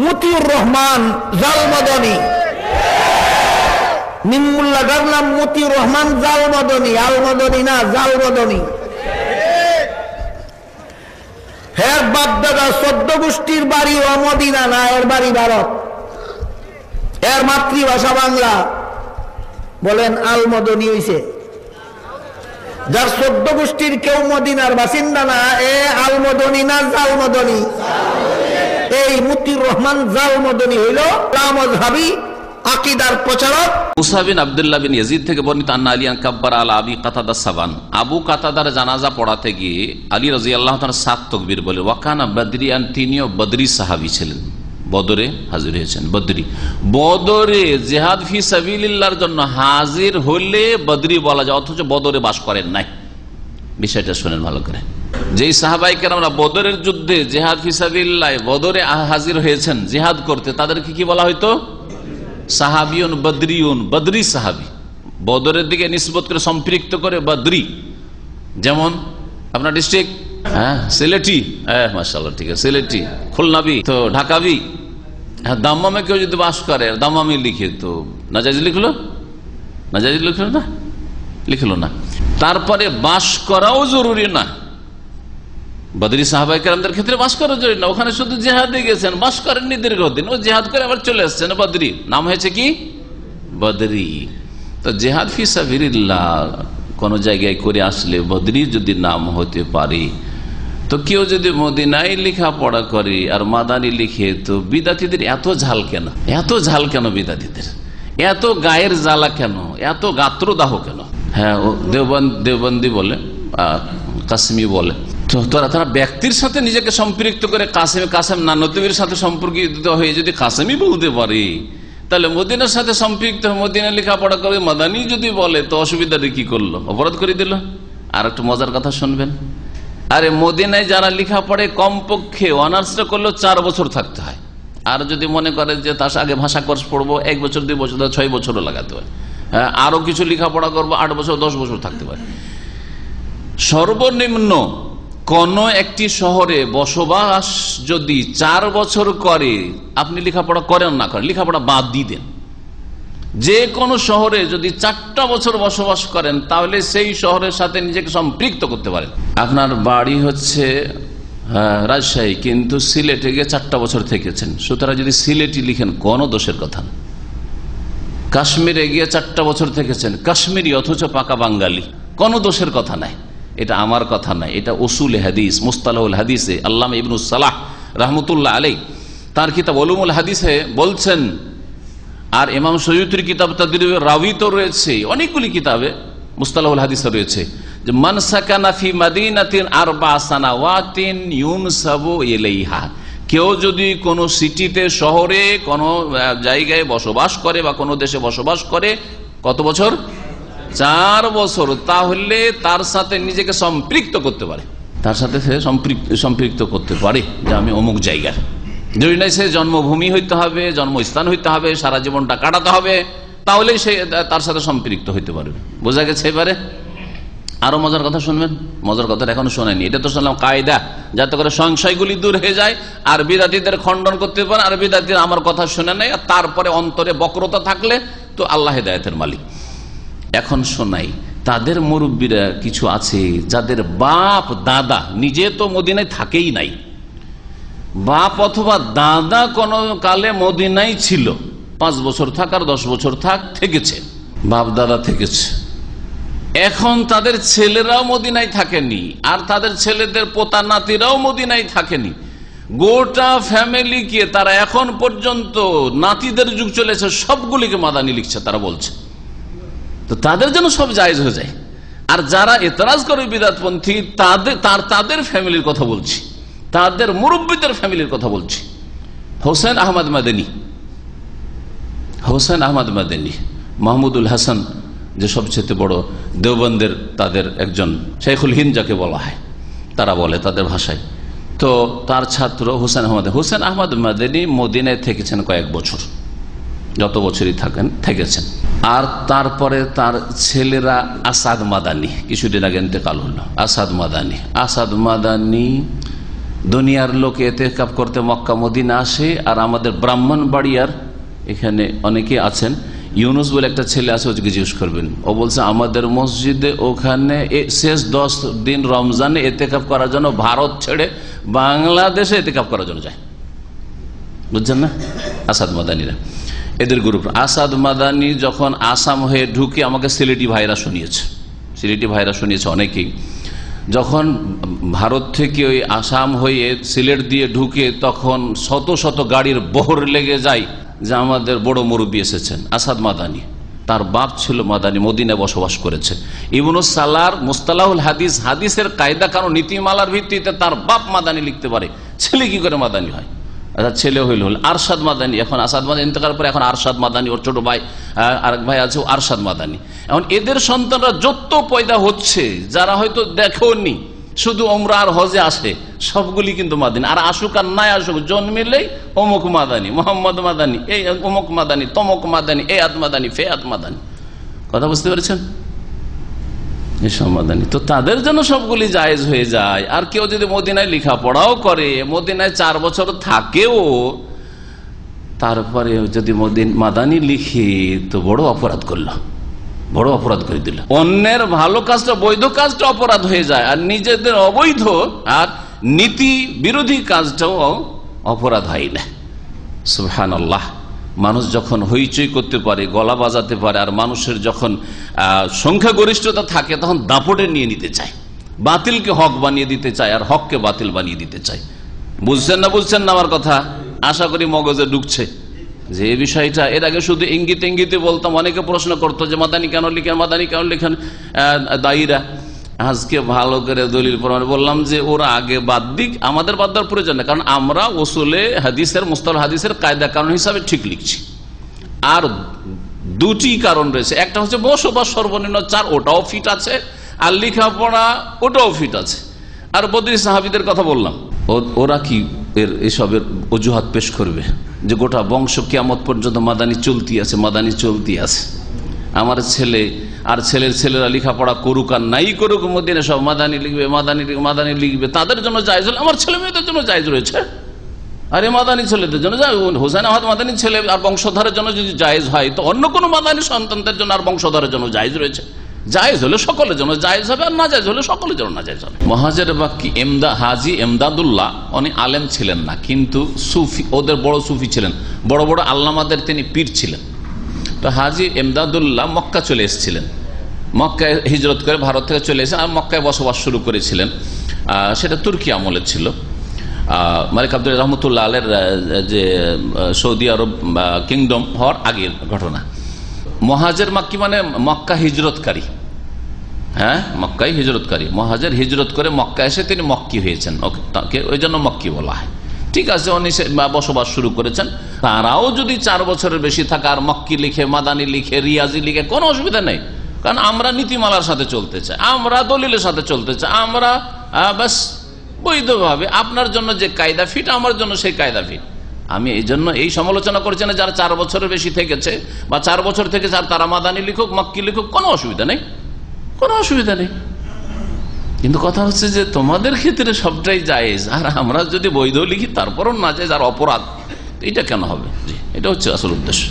মতিউর রহমান জালমদনী, নিমুল্লাহর নাম মতিউর রহমান জালমদনী, আলমদনী না জালমদনী। হ্যাঁ, বাপদাদা 14 গোষ্ঠীর বাড়ি ও মদিনা না, এর বাড়ি ভারত, এর মাতৃভাষা বাংলা। বলেন আলমদনী হইছে। যার 14 গোষ্ঠীর কেউ মদিনার বাসিন্দা না, এ আলমদনী না জালমদনী? এই মতিউর রহমান জালমদনী হইল লামযহাবী আকীদার প্রচারক। মুসা বিন আব্দুল্লাহ বিন ইয়াজিদ থেকে বর্ণিত আন্না আলিয়ান কাব্বার আলা আবি কাতাদা সাবান, আবু কাতাদার জানাজা পড়াতে গিয়ে আলী রাদিয়াল্লাহু তাআলা 7 তাকবীর বলে। ওয়াকানা বদরিয়ান, তিনিও বদরি সাহাবী ছিলেন, বদরে হাজির হয়েছেন। বদরে জিহাদ ফি সাবিলিল্লাহর জন্য হাজির হলে বদরি বলা যায়, অথচ বদরে বাস করেন নাই। বিষয়টা শুনেন ভালো করে। যেই সাহাবায়ে কেরামরা বদরের যুদ্ধে জিহাদ ফি সাবিলিল্লাহ বদরে হাজির হয়েছেন জিহাদ করতে, তাদেরকে কি বলা হয়তো? সাহাবিউন বদরিউন, বদরি সাহাবী। বদরের দিকে নিসবত করে সম্পৃক্ত করে বদরি। যেমন আপনার ডিস্ট্রিক্ট, হ্যাঁ সিলেটি, মাশাআল্লাহ ঠিক আছে, সিলেটি, খুলনাবি তো ঢাকাবি। হ্যাঁ, দাম্মামে কেউ যদি বাস করে, দাম্মামি লিখে তো নাজাইজ লিখলো, নাজাইজ লিখলো না, লিখলো না। তারপরে বাস করাও জরুরি না। বদরি সাহাবায়ে কেরামদের ক্ষেত্রে বাস করা জরুরি না, ওখানে শুধু জিহাদে গেছেন, বাস করেননি দীর্ঘদিন, ও জিহাদ করে আবার চলে আসছেন, বদরি নাম হয়েছে কি? বদরি। তো জিহাদ ফি সাবিলিল্লাহ কোন জায়গায় করে আসলে বদরি যদি নাম হতে পারে, তো কেউ যদি মদিনায় লেখাপড়া করে আর মাদানি লিখে, তো বিদাতীদের এত ঝাল কেন? এত ঝাল কেন বিদাতীদের? এত গায়ের জ্বালা কেন? এত গাত্রদাহ কেন? হ্যাঁ, দেওবন্দি বলে, কাসেমি বলে, তো তারা ব্যক্তির সাথে নিজেকে সম্পৃক্ত করে কাসেম নানতবীর সাথে সম্পর্কিত হয়ে যদি কাসেমি বলতে পারে, তাহলে মদিনার সাথে সম্পৃক্ত মদিনা লেখাপড়া করে মাদানি যদি বলে, তো অসুবিধাটা কি করলো? অপরাধ করে দিল। আর একটু মজার কথা শুনবেন। আরে মদিনায় যারা লেখাপড়ে কমপক্ষে অনার্সটা করলেও 4 বছর থাকতে হয়। আর যদি মনে করে যে তার আগে ভাষা কোর্স পড়বো 1 বছর 2 বছর 6 বছরও লাগাতে হয়। হ্যাঁ, আরো কিছু লেখাপড়া করবো 8 বছর 10 বছর থাকতে পারে। সর্বনিম্ন কোন একটি শহরে বসবাস যদি 4 বছর করে, আপনি লেখাপড়া করেন না করেন, লেখাপড়া বাদ দিয়ে দেন। যে কোনো শহরে যদি 4টা বছর বসবাস করেন, তাহলে সেই শহরের সাথে নিজেকে সম্পৃক্ত করতে পারেন। আপনার বাড়ি হচ্ছে রাজশাহী, কিন্তু সিলেটে গিয়ে 4টা বছর থেকেছেন, সুতরাং যদি সিলেটি লিখেন কোনো দোষের কথা না। কাশ্মীরে গিয়ে 4টা বছর থেকেছেন, কাশ্মীরি অথচ পাকা বাঙালি, কোনো দোষের কথা নাই। এটা আমার কথা নাই, এটা উসুল হাদিস, মুস্তালাহুল হাদিসে আল্লামা ইবনুস সালাহ রাহমাতুল্লাহ আলাইহি তার কিতাব উলুমুল হাদিসে বলছেন। আর ইমাম সয়ুতির কিতাব তাদরিবুর রাওয়ী তো রয়েছে, অনেকগুলি কিতাবে মুস্তালাহুল হাদিসে রয়েছে যে মান সাকানা ফি মাদিনাতিন 4 সানাওয়াতিন ইউনসাবু ইলাইহা, কেউ যদি কোনো সিটিতে, শহরে, কোনো জায়গায় বসবাস করে বা কোনো দেশে বসবাস করে, কত বছর? 4 বছর, তাহলে তার সাথে নিজেকে সম্পৃক্ত করতে পারে, তার সাথে সে সম্পৃক্ত করতে পারে যে আমি অমুক জায়গার। যদি না সে জন্মভূমি হইতে হবে, জন্মস্থান হইতে হবে, সারা জীবনটা কাটাতে হবে, তাহলে সে তার সাথে সম্পৃক্ত হইতে পারবে। বোঝা গেছে? এবারে আরো মজার কথা শুনবেন। মজার কথা এখনো শোনেনি, এটা তো শুনলাম কায়দা, যাতে করে সংশয়গুলি দূর হয়ে যায় আর বিদাতীদের খণ্ডন করতে পারে। আর বিদাতীরা আমার কথা শুনে নেয়, আর তারপরে অন্তরে বক্রতা থাকলে তো আল্লাহ হেদায়েতের মালিক। এখন শোনাই, তাদের মুরব্বীরা কিছু আছে যাদের বাপ দাদা নিজে তো মদিনায় থাকেই নাই, বাপ অথবা দাদা কোনো কালে মদিনায় ছিল, 5 বছর থাক আর 10 বছর থাক, থেকেছে, বাপ দাদা থেকেছে। এখন তাদের ছেলেরাও মদিনায় থাকেনি, আর তাদের ছেলেদের পোতা নাতিরাও মদিনায় থাকেনি। গোটা ফ্যামিলিকে তারা এখন পর্যন্ত, নাতিদের যুগ চলেছে, সবগুলিকে মাদানি লিখছে, তারা বলছে। তো তাদের জন্য সব জায়েজ হয়ে যায়। আর যারা এতরাজ করে বিদআতপন্থী, তাদের ফ্যামিলির কথা বলছি, তাদের মুরব্বীদের ফ্যামিলির কথা বলছি। হোসেন আহমদ মাদানী, মাহমুদুল হাসান যে সবচেয়ে বড় দেওবন্দের তাদের একজন শেখুল হিন্দ যাকে বলা হয়, তারা বলে তাদের ভাষায়। তো তার ছাত্র হোসেন আহমদ মাদানী মদিনায় থেকেছেন কয়েক বছর, যত বছরই থেকেছেন। আর তারপরে তার ছেলেরা আসাদ মাদানী, কিছুদিন আগে ইন্তেকাল হলো। আসাদ মাদানী দুনিয়ার লোক এতেকাফ করতে মক্কা মদিনা আসে, আর আমাদের ব্রাহ্মণবাড়িয়ার এখানে অনেকে আছেন, ইউনুস বলে একটা ছেলে আছে, ওকে জিজ্ঞেস করবেন, ও বলছে আমাদের মসজিদে ওখানে শেষ 10 দিন রমজানে এতেকাফ করার জন্য ভারত ছেড়ে বাংলাদেশে এতেকাফ করার জন্য যায়। বুঝছেন না? আসাদ মাদানিরা, এদের গ্রুপ। আসাদ মাদানি যখন আসাম হয়ে ঢুকে আমাকে সিলেটি ভাইরা শুনিয়েছে অনেকেই, যখন ভারত থেকে ওই আসাম হয়ে সিলেট দিয়ে ঢুকে তখন শত শত গাড়ির বহর লেগে যায় যে আমাদের বড় মুরব্বী এসেছেন আসাদ মাদানি। তার বাপ ছিল মাদানি, মদিনায় বসবাস করেছে। ইবনু সালার মুস্তালাহুল হাদিস, হাদিসের কায়দা কারণ নীতিমালার ভিত্তিতে তার বাপ মাদানি লিখতে পারে, ছেলে কি করে মাদানি হয়? আচ্ছা, ছেলে হইল আরশাদ মাদানি। এখন আসাদ মাদানি ইন্তেকাল পরে এখন আরশাদ মাদানি, ওর ছোট ভাই আরেক ভাই আছে আরশাদ মাদানি। এখন এদের সন্তানরা যত পয়দা হচ্ছে, যারা হয়তো দেখেওনি, শুধু ওমরা আর হজে আসে, সবগুলি কিন্তু মাদানি। আর আসুক আর নাই আসুক, জন্মিলেই অমুক মাদানি, মোহাম্মদ মাদানি, এই অমুক মাদানি, তমুক মাদানি, এ আত মাদানি, ফে আত মাদানি। কথা বুঝতে পেরেছেন? মাদানি তো তাদের জন্য সবগুলি জায়েজ হয়ে যায়। আর কেউ যদি মদিনায় লেখাপড়াও করে, মদিনায় 4 বছর থাকেও, তারপরে যদি মাদানি লিখে, তো বড় অপরাধ করলো, বড় অপরাধ করে দিল। অন্যের ভালো কাজটা, বৈধ কাজটা অপরাধ হয়ে যায়, আর নিজেদের অবৈধ আর নীতি বিরোধী কাজটাও অপরাধ হয় না। সুবহানাল্লাহ। মানুষ যখন হইচই করতে পারে, গলা বাজাতে পারে, আর মানুষের যখন সংখ্যাগরিষ্ঠতা থাকে, তখন দাপটে নিয়ে নিতে চায়, বাতিলকে হক বানিয়ে দিতে চায়, আর হককে বাতিল বানিয়ে দিতে চায়। বুঝছেন না আমার কথা? আশা করি মগজে ঢুকছে যে এই বিষয়টা। এর আগে শুধু ইঙ্গিতে ইঙ্গিতে বলতাম, অনেকে প্রশ্ন করতো যে মাদানি কেন লিখেন দায়ীরা। আজকে ভালো করে দলিল প্রমাণ বললাম যে ওরা আগে বাদ দিক, আমাদের বাদ দেওয়ার প্রয়োজন নেই, কারণ আমরা উসুলে হাদিসের, মুস্তালাহ হাদিসের কায়দা কারণ হিসাবে ঠিক লিখছি। আর 2টি কারণ রয়েছে, একটা হচ্ছে বসবাস সর্বনিম্ন 4, ওটাও ফিট আছে, আর লেখাপড়া ওটাও ফিট আছে। আর বদরি সাহাবীদের কথা বললাম, ওরা কি এসবের অজুহাত পেশ করবে যে গোটা বংশ কিয়ামত পর্যন্ত মাদানি চলতি আছে, আমার ছেলে আর ছেলের ছেলেরা লেখাপড়া করুক আর নাই করুক, মদিনা সব মাদানি লিখবে, তাদের জন্য জায়েজ হলে আমার ছেলে মেয়েদের জন্য জায়েজ রয়েছে। আরে মাদানি ছেলেদের জন্য, হোসেন আহমদ মাদানি ছেলে আর বংশধরের জন্য যদি জায়েজ হয়, তো অন্য কোনো মাদানি সন্তানদের জন্য আর বংশধরের জন্য জায়েজ রয়েছে। জায়েজ হলে সকলের জন্য জায়েজ হবে, আর না জায়েজ হলে সকলের জন্য না জায়েজ হবে। মহাজের বাক্কি হাজি এমদাদুল্লাহ, উনি আলেম ছিলেন না, কিন্তু সুফি, ওদের বড় সুফি ছিলেন, বড় বড় আল্লামাদের তিনি পীর ছিলেন। তো হাজি এমদাদুল্লাহ মক্কা চলে এসেছিলেন, মক্কায় হিজরত করে ভারত থেকে চলে এসেছেন, আর মক্কায় বসবাস শুরু করেছিলেন। সেটা তুর্কি আমলে ছিল। মালিক আব্দুল রহমতুল্লাহ আলের যে সৌদি আরব কিংডম হওয়ার আগের ঘটনা। মহাজের মাক্কি মানে মক্কা হিজরতকারী, হ্যাঁ, মক্কায় হিজরতকারী। মহাজের হিজরত করে মক্কা এসে তিনি মক্কি হয়েছেন, তাকে ওই জন্য মক্কি বলা হয়। ঠিক আছে, উনি বসবাস শুরু করেছেন। তারাও যদি 4 বছরের বেশি থাকে, আর মক্কি লিখে, মাদানি লিখে, রিয়াজি লিখে, কোনো অসুবিধা নেই। কারণ আমরা নীতিমালার সাথে চলতে চাই, আমরা দলিলের সাথে চলতে চাই, আমরা বাস বৈধভাবে, আপনার জন্য যে কায়দা ফিট, আমার জন্য সেই কায়দা ফিট। আমি এই জন্য এই সমালোচনা করছি না যারা 4 বছরের বেশি থেকেছে বা 4 বছর থেকে তারা মাদানি লিখুক, মক্কি লিখুক, কোনো অসুবিধা নেই, কোনো অসুবিধা নেই। কিন্তু কথা হচ্ছে যে তোমাদের ক্ষেত্রে সবটাই জায়েজ, আর আমরা যদি বৈধ লিখি তারপরও না জায়েজ আর অপরাধ, এটা কেন হবে? জি, এটা হচ্ছে আসল উদ্দেশ্য।